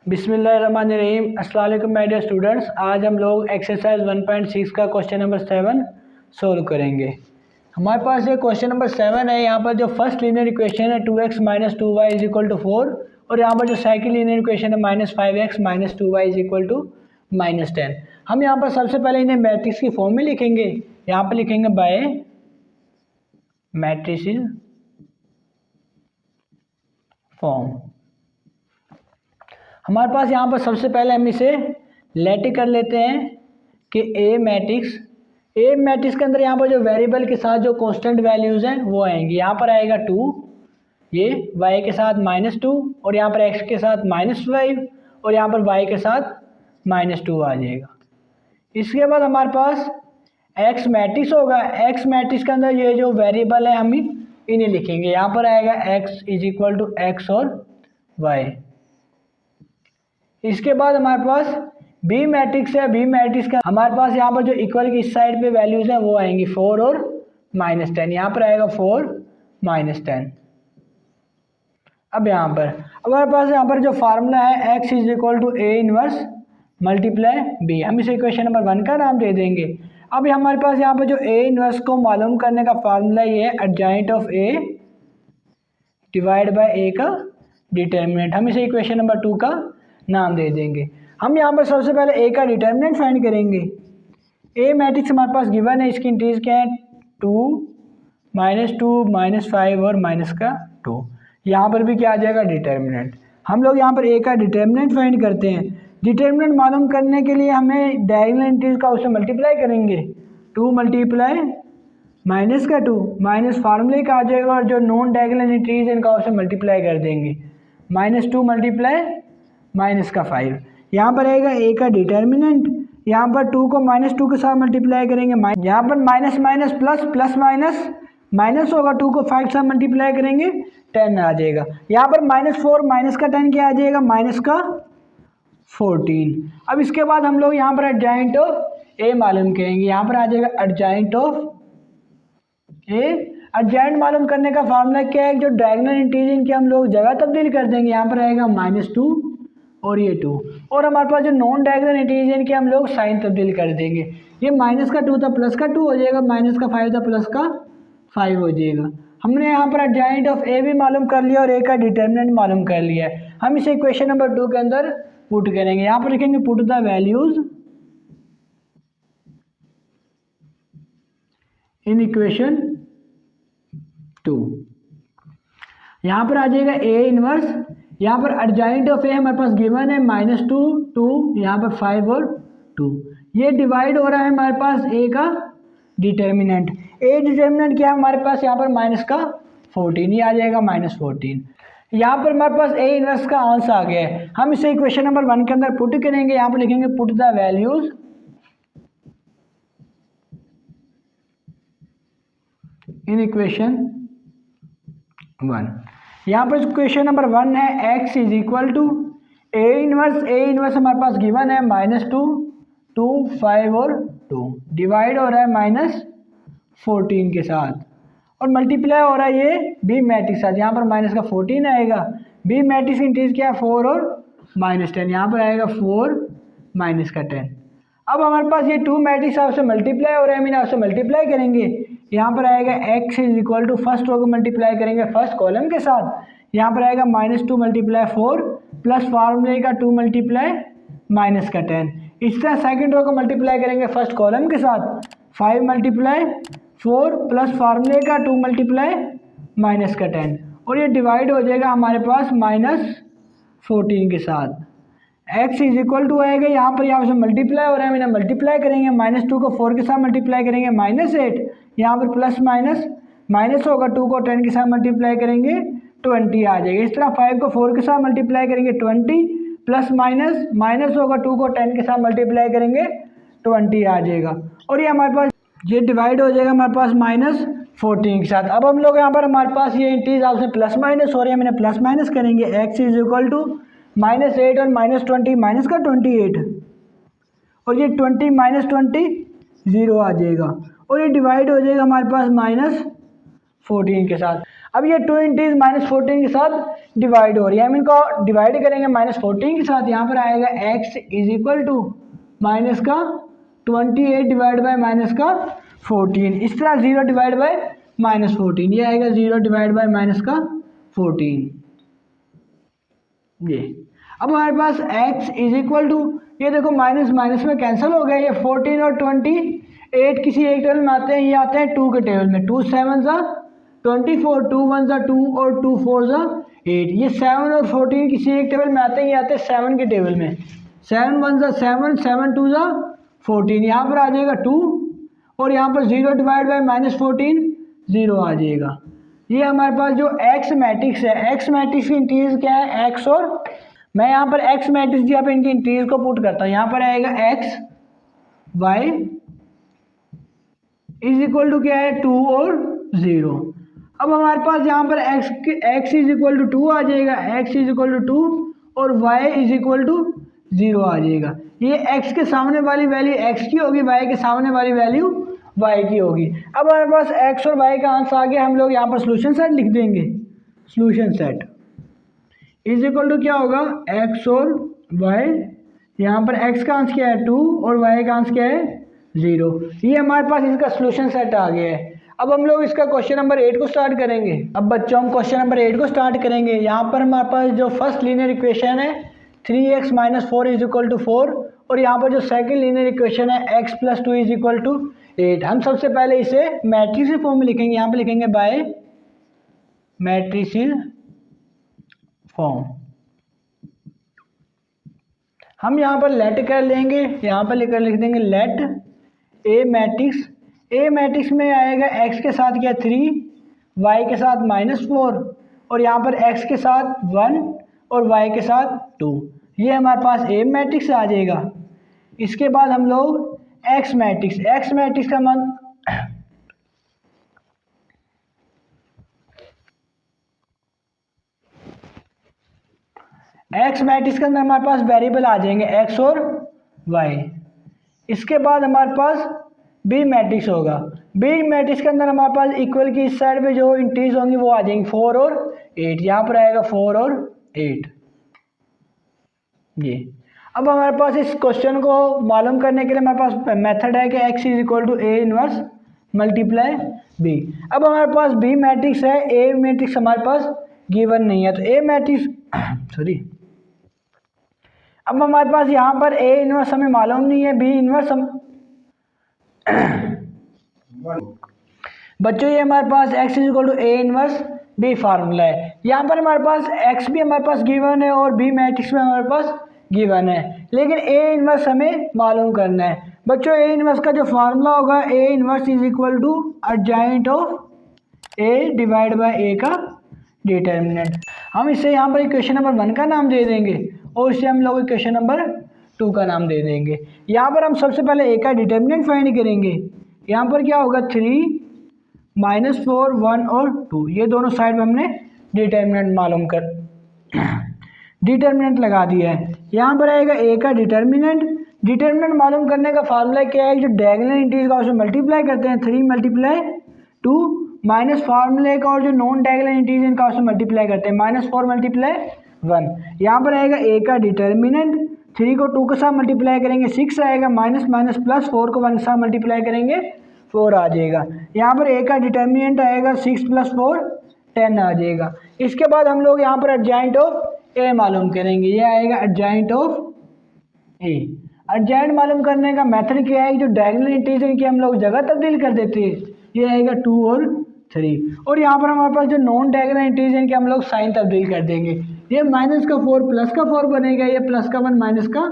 बिस्मिल्लाहिर्रहमानिर्रहीम। अस्सलाम वालेकुम माय डियर स्टूडेंट्स। आज हम लोग एक्सरसाइज 1.6 का क्वेश्चन नंबर 7 सोल्व करेंगे। हमारे पास ये क्वेश्चन नंबर 7 है। यहाँ पर जो फर्स्ट लीनियर इक्वेशन है 2x - 2y = 4 और यहाँ पर जो सेकंड लीनियर इक्वेशन है -5x - 2y = -10। हम यहाँ पर सबसे पहले इन्हें मैट्रिक्स की फॉर्म में लिखेंगे। यहाँ पर लिखेंगे बाय मैट्रिसेस फॉर्म। हमारे पास यहाँ पर सबसे पहले हम इसे लेट कर लेते हैं कि ए मैट्रिक्स के अंदर यहाँ पर जो वेरिएबल के साथ जो कांस्टेंट वैल्यूज़ हैं वो आएंगी। यहाँ पर आएगा 2, ये y के साथ -2 और यहाँ पर x के साथ -5 और यहाँ पर y के साथ -2 आ जाएगा। इसके बाद हमारे पास x मैट्रिक्स होगा। x मैट्रिक्स के अंदर ये जो वेरिएबल है हम इन्हें लिखेंगे। यहाँ पर आएगा x = x और y। इसके बाद हमारे पास बी मैट्रिक्स है। बी मैट्रिक्स का हमारे पास यहाँ पर जो इक्वल की इस साइड पे वैल्यूज हैं वो आएंगी 4 और -10। यहाँ पर आएगा 4 -10। अब यहाँ पर हमारे पास यहाँ पर जो फार्मूला है x = A इनवर्स × B, हम इसे इक्वेशन नंबर 1 का नाम दे देंगे। अब हमारे पास यहाँ पर जो A इनवर्स को मालूम करने का फार्मूला ये है adjoint of A divide by A का डिटर्मिनेंट, हम इसे इक्वेशन नंबर 2 का नाम दे देंगे। हम यहाँ पर सबसे पहले ए का डिटर्मिनेंट फाइंड करेंगे। ए मैट्रिक्स हमारे पास गिवन है, इसकी इंटीज क्या है 2 -2 -5 और -2। यहाँ पर भी क्या आ जाएगा डिटर्मिनेंट। हम लोग यहाँ पर ए का डिटर्मिनेंट फाइंड करते हैं। डिटर्मिनेंट मालूम करने के लिए हमें डायगोनल इंटीज का उससे मल्टीप्लाई करेंगे। 2 × -2 माइनस फार्मूले का आ जाएगा और जो नॉन डायगोनल इंटीज है इनका उससे मल्टीप्लाई कर देंगे। -2 × -5। यहाँ पर आएगा ए का डिटर्मिनेंट। यहाँ पर 2 को -2 के साथ मल्टीप्लाई करेंगे। यहाँ पर minus minus plus plus minus minus होगा। 2 को 5 के साथ मल्टीप्लाई करेंगे 10 आ जाएगा। यहाँ पर -4 माइनस का 10 क्या आ जाएगा -14। अब इसके बाद हम लोग यहाँ पर एडजॉइंट ऑफ ए मालूम करेंगे। यहाँ पर आ जाएगा एडजॉइंट ऑफ ए। एडजॉइंट मालूम करने का फार्मूला क्या है, जो डायगोनल इंटीजर की हम लोग जगह तब्दील कर देंगे। यहाँ पर आएगा -2 और ये 2 और हमारे पास जो नॉन डायगोनल इंटीजर के हम लोग साइन तब्दील कर देंगे। ये -2 था +2 हो जाएगा, -5 था +5 हो जाएगा। हमने यहाँ पर एडजॉइंट ऑफ ए भी मालूम कर लिया और ए का डिटर्मिनेंट मालूम कर लिया है। हम इसे इक्वेशन नंबर 2 के अंदर पुट करेंगे। यहाँ पर लिखेंगे put the values in equation 2। यहाँ पर आ जाएगा ए इनवर्स। यहाँ पर एडजॉइंट ऑफ ए हमारे पास गिवन है -2 2, यहाँ पर 5 और 2। ये डिवाइड हो रहा है हमारे पास ए का डिटर्मिनेंट। ए डिटर्मिनेंट क्या है हमारे पास, यहाँ पर -14, ये आ जाएगा -14। यहाँ पर हमारे पास ए इनवर्स का आंसर आ गया है। हम इसे इक्वेशन नंबर 1 के अंदर पुट करेंगे। यहाँ पर लिखेंगे put the values in equation 1। यहाँ पर क्वेश्चन नंबर 1 है x = ए इनवर्स हमारे पास गिवन है -2 2 5 और 2, डिवाइड हो रहा है -14 के साथ और मल्टीप्लाई हो रहा है ये बी मैट्रिक्स साथ। यहाँ पर -14 आएगा। बी मैट्रिक्स की इंटीज क्या है 4 और -10। यहाँ पर आएगा 4 -10। अब हमारे पास ये 2 मैट्रिक्स आपसे मल्टीप्लाई हो रहा है, आपसे मल्टीप्लाई करेंगे। यहाँ पर आएगा x = फर्स्ट रो को मल्टीप्लाई करेंगे फर्स्ट कॉलम के साथ। यहाँ पर आएगा -2 × 4 प्लस फार्मूले का 2 × -10। इस तरह सेकंड रो को मल्टीप्लाई करेंगे फर्स्ट कॉलम के साथ। 5 × 4 प्लस फार्मूले का 2 × -10 और ये डिवाइड हो जाएगा हमारे पास -14 के साथ। x आएगा यहाँ से मल्टीप्लाई हो रहा है, मैंने मल्टीप्लाई करेंगे। -2 को 4 के साथ मल्टीप्लाई करेंगे -8, यहाँ पर प्लस माइनस होगा। 2 को 10 के साथ मल्टीप्लाई करेंगे 20 आ जाएगा। इस तरह 5 को 4 के साथ मल्टीप्लाई करेंगे 20 प्लस माइनस होगा। 2 को 10 के साथ मल्टीप्लाई करेंगे 20 आ जाएगा और ये हमारे पास ये डिवाइड हो जाएगा हमारे पास -14 के साथ। अब हम लोग यहाँ पर हमारे पास ये इंटीज आपसे प्लस माइनस हो रही है, मैंने प्लस माइनस करेंगे। x = -8 और -20 का 28 और ये 20 -20 0 आ जाएगा और ये डिवाइड हो जाएगा हमारे पास -14 के साथ। अब ये 2 इंटीज -14 के साथ डिवाइड हो रही है, हम इनको डिवाइड करेंगे -14 के साथ। यहाँ पर आएगा x is equal to minus का 28 डिवाइड बाई माइनस का 14, इस तरह 0 डिवाइड बाई -14, ये आएगा 0 डिवाइड बाई माइनस का 14 ये। अब हमारे पास x इज इक्वल टू, ये देखो माइनस माइनस में कैंसिल हो गया, ये 14 और 28 किसी एक टेबल में आते हैं, ये आते हैं 2 के टेबल में, 2 7 ज़ा 24, 2 1 ज़ा 2 और 2 4 ज़ा 8, ये 7 और 14 किसी एक टेबल में आते हैं, ये आते हैं 7 के टेबल में, 7 1 ज़ा 7, 7 2 ज़ा 14, यहाँ पर आ जाएगा 2 और यहाँ पर 0 डिवाइड बाई -14 0 आ जाएगा। ये हमारे पास जो x मैट्रिक्स है, x मैट्रिक्स की इंटीज क्या है x, और मैं यहाँ पर x मैट्रिक्स यहाँ पे इनकी इंटीज को पुट करता हूँ, यहाँ पर आएगा x y is equal to क्या है 2 और 0। अब हमारे पास यहाँ पर x इज इक्वल टू 2 आ जाएगा, x इज इक्वल टू 2 और y इज इक्वल टू 0 आ जाएगा। ये x के सामने वाली वैल्यू x की होगी, y के सामने वाली वैल्यू y की होगी। अब हमारे पास x और y का आंसर आ गया, हम लोग यहाँ पर सोल्यूशन सेट लिख देंगे, solution set is equal to क्या होगा x और y, यहाँ पर x का आंसर क्या है 2 और y का आंसर क्या है 0, ये हमारे पास इसका सोल्यूशन सेट आ गया है। अब हम लोग इसका क्वेश्चन नंबर 8 को स्टार्ट करेंगे। अब बच्चों हम क्वेश्चन नंबर 8 को स्टार्ट करेंगे। यहाँ पर हमारे पास जो फर्स्ट लीनियर इक्वेशन है 3x - 4 इज इक्वल टू 4, और यहाँ पर जो सेकंड लीनियर इक्वेशन है x + 2 इज इक्वल टू 8। हम सबसे पहले इसे मैट्रिक्स फॉर्म में लिखेंगे, यहाँ पर लिखेंगे बाय मैट्रिक्स फॉर्म। हम यहाँ पर लेट कर लेंगे, यहाँ पर लिख देंगे लेट ए मैट्रिक्स। ए मैट्रिक्स में आएगा x के साथ क्या 3, y के साथ -4 और यहाँ पर x के साथ 1 और y के साथ 2, ये हमारे पास ए मैट्रिक्स आ जाएगा। इसके बाद हम लोग x मैट्रिक्स का मान x मैट्रिक्स के अंदर हमारे पास वेरिएबल आ जाएंगे x और y। इसके बाद हमारे पास बी मैट्रिक्स होगा। बी मैट्रिक्स के अंदर हमारे पास इक्वल की इस साइड पे जो इंटीज होंगी वो आ जाएंगी 4 और 8, यहाँ पर आएगा 4 और 8 ये। अब हमारे पास इस क्वेश्चन को मालूम करने के लिए हमारे पास मेथड है कि x is equal to a inverse multiply b। अब हमारे पास बी मैट्रिक्स है, ए मैट्रिक्स हमारे पास गिवन नहीं है, तो ए मैट्रिक्स सॉरी अब हमारे पास यहाँ पर ए इनवर्स हमें मालूम नहीं है, बी इनवर्स हम बच्चों ये हमारे पास x is equal to A inverse B formula है। यहाँ पर हमारे पास x भी हमारे पास गिवन है और बी मैट्रिक्स भी हमारे पास गिवन है, लेकिन ए इनवर्स हमें मालूम करना है। बच्चों ए इनवर्स का जो फार्मूला होगा A inverse is equal to adjoint of A divide by A का डिटर्मिनेंट। हम इसे यहाँ पर इक्वेशन नंबर 1 का नाम दे देंगे और इसे हम लोग इक्वेशन नंबर 2 का नाम दे देंगे। यहाँ पर हम सबसे पहले ए का डिटर्मिनेंट फाइंड करेंगे। यहाँ पर क्या होगा 3 -4 1 और 2, ये दोनों साइड में हमने डिटर्मिनेंट मालूम कर डिटर्मिनेंट लगा दिया है। यहाँ पर आएगा ए का डिटर्मिनेंट मालूम करने का फार्मूला क्या है, जो डायगोनल इंटीज का उसमें मल्टीप्लाई करते हैं 3 × 2 माइनस फार्मूले का और जो नॉन डायगोनल इंटीज इनका उसमें मल्टीप्लाई करते हैं -4 × 1। यहाँ पर आएगा ए का डिटर्मिनेंट, 3 को 2 के साथ मल्टीप्लाई करेंगे 6 आएगा, माइनस माइनस प्लस 4 को 1 के साथ मल्टीप्लाई करेंगे 4 आ जाएगा। यहाँ पर ए का डिटर्मिनेंट आएगा 6 + 4 10 आ जाएगा। इसके बाद हम लोग यहाँ पर एडजॉइंट ऑफ ए मालूम करेंगे, ये आएगा एडजॉइंट ऑफ ए। एडजॉइंट मालूम करने का मेथड क्या है, जो डायगोनल इंटीज की हम लोग जगह तब्दील कर देते हैं, ये आएगा 2 और 3। और यहाँ पर हमारे पास जो नॉन डायगोनल इंटीज इनके हम लोग साइन तब्दील कर देंगे, ये माइनस का 4 प्लस का 4 बनेगा, ये प्लस का 1 माइनस का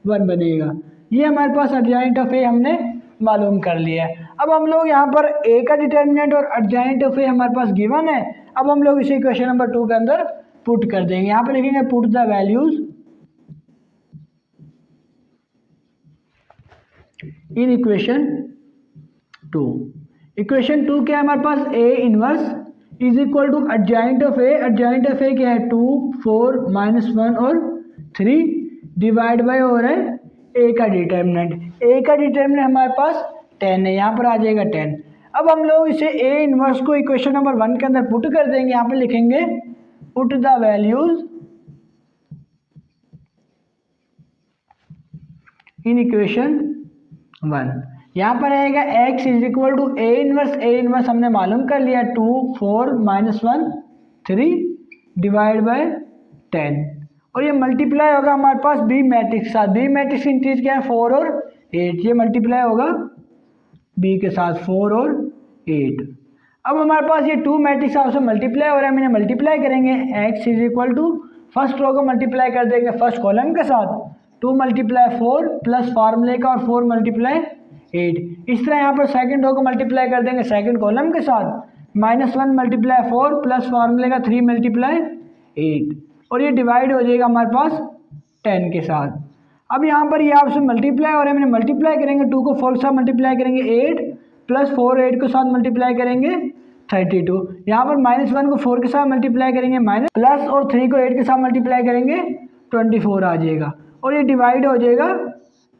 1 बनेगा। ये हमारे पास एडजॉइंट ऑफ ए हमने मालूम कर लिया है। अब हम लोग यहाँ पर ए का डिटर्मिनेंट और एडजॉइंट ऑफ ए हमारे पास गिवन है। अब हम लोग इसे क्वेश्चन नंबर 2 के अंदर पुट कर देंगे। यहाँ पर लिखेंगे put the values in equation 2। Equation 2 क्या है हमारे पास, A inverse is equal to adjoint of A. Adjoint of A क्या है 2 4 -1 और 3 डिवाइड बाय हो रहा है ए का डिटर्मिनेंट। ए का डिटर्मिनेंट हमारे पास 10 है, यहाँ पर आ जाएगा 10। अब हम लोग इसे ए इनवर्स को इक्वेशन नंबर 1 के अंदर पुट कर देंगे। यहाँ पे लिखेंगे put the values in equation 1। यहाँ पर आएगा x is equal to A inverse हमने मालूम कर लिया 2 4 -1 3 डिवाइड बाय 10 और ये मल्टीप्लाई होगा हमारे पास बी मैट्रिक्स के साथ। बी मैट्रिक्स की इंटीज क्या है 4 और 8, ये मल्टीप्लाई होगा बी के साथ 4 और 8। अब हमारे पास ये 2 मैट्रिक्स आपसे मल्टीप्लाई हो रहा है, मैंने मल्टीप्लाई करेंगे x is equal to first row को मल्टीप्लाई कर देंगे फर्स्ट कॉलम के साथ 2 मल्टीप्लाई 4 प्लस फार्मूले का और 4 मल्टीप्लाई 8। इस तरह यहाँ पर सेकंड रो को मल्टीप्लाई कर देंगे सेकंड कॉलम के साथ -1 मल्टीप्लाई 4 प्लस फार्मूले का 3 मल्टीप्लाई 8 और ये डिवाइड हो जाएगा हमारे पास 10 के साथ। अब यहाँ पर ये आपसे मल्टीप्लाई हो रहा है, मैंने मल्टीप्लाई करेंगे 2 को 4 के साथ मल्टीप्लाई करेंगे 8 प्लस 4 8 के साथ मल्टीप्लाई करेंगे 32। यहाँ पर -1 को 4 के साथ मल्टीप्लाई करेंगे माइनस प्लस और 3 को 8 के साथ मल्टीप्लाई करेंगे 24 आ जाएगा और ये डिवाइड हो जाएगा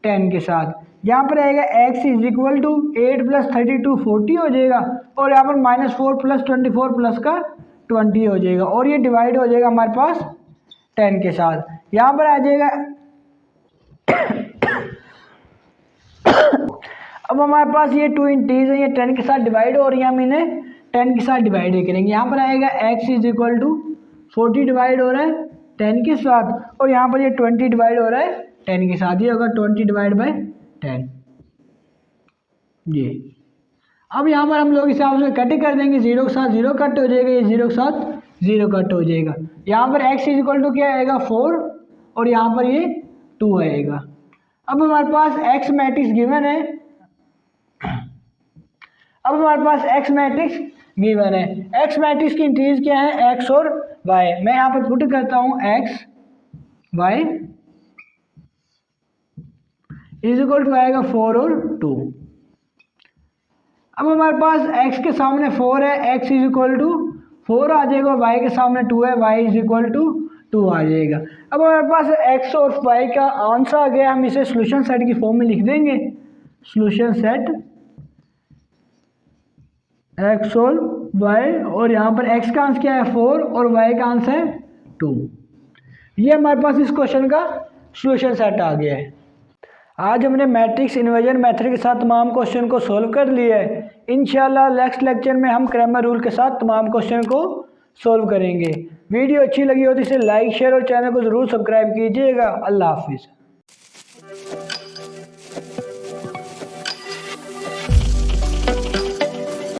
10 के साथ। यहाँ पर आएगा x is equal to 8 plus 32 40 हो जाएगा और यहाँ पर -4 प्लस 24 प्लस का 20 हो जाएगा और ये डिवाइड हो जाएगा हमारे पास 10 के साथ। यहाँ पर आ जाएगा अब हमारे पास ये 2 इंटीज है, ये 10 के साथ डिवाइड हो रही है, हम इन्हें 10 के साथ डिवाइड करेंगे। यहाँ पर आएगा x is equal to 40 divide हो रहा है 10 के साथ और यहाँ पर ये 20 डिवाइड हो रहा है 10 के साथ, ये होगा 20 डिवाइड बाय 10 ये। अब यहाँ पर हम लोग इसे आपसे कट कर देंगे, 0 के साथ 0 कट हो जाएगा, ये 0 के साथ 0 कट हो जाएगा। यहाँ पर x इज इक्वल टू क्या आएगा 4 और यहाँ पर ये 2 आएगा। अब हमारे पास x मैट्रिक्स गिवन है, अब हमारे पास x मैट्रिक्स गिवन है। x मैट्रिक्स की इंटीज क्या है x और y। मैं यहाँ पर पुट करता हूँ x y is equal to आएगा 4 और 2। अब हमारे पास x के सामने 4 है, x इज इक्वल टू 4 आ जाएगा, y के सामने 2 है, y इज इक्वल टू 2 आ जाएगा। अब हमारे पास x और y का आंसर आ गया, हम इसे सोल्यूशन सेट की फॉर्म में लिख देंगे। सोल्यूशन सेट x और y और यहाँ पर x का आंसर क्या है 4 और y का आंसर है 2। ये हमारे पास इस क्वेश्चन का सोल्यूशन सेट आ गया है। आज हमने मैट्रिक्स इन्वर्जन मेथड के साथ तमाम क्वेश्चन को सॉल्व कर लिया है। इंशाल्लाह नेक्स्ट लेक्चर में हम क्रैमर रूल के साथ तमाम क्वेश्चन को सॉल्व करेंगे। वीडियो अच्छी लगी हो तो इसे लाइक शेयर और चैनल को ज़रूर सब्सक्राइब कीजिएगा। अल्लाह हाफिज़।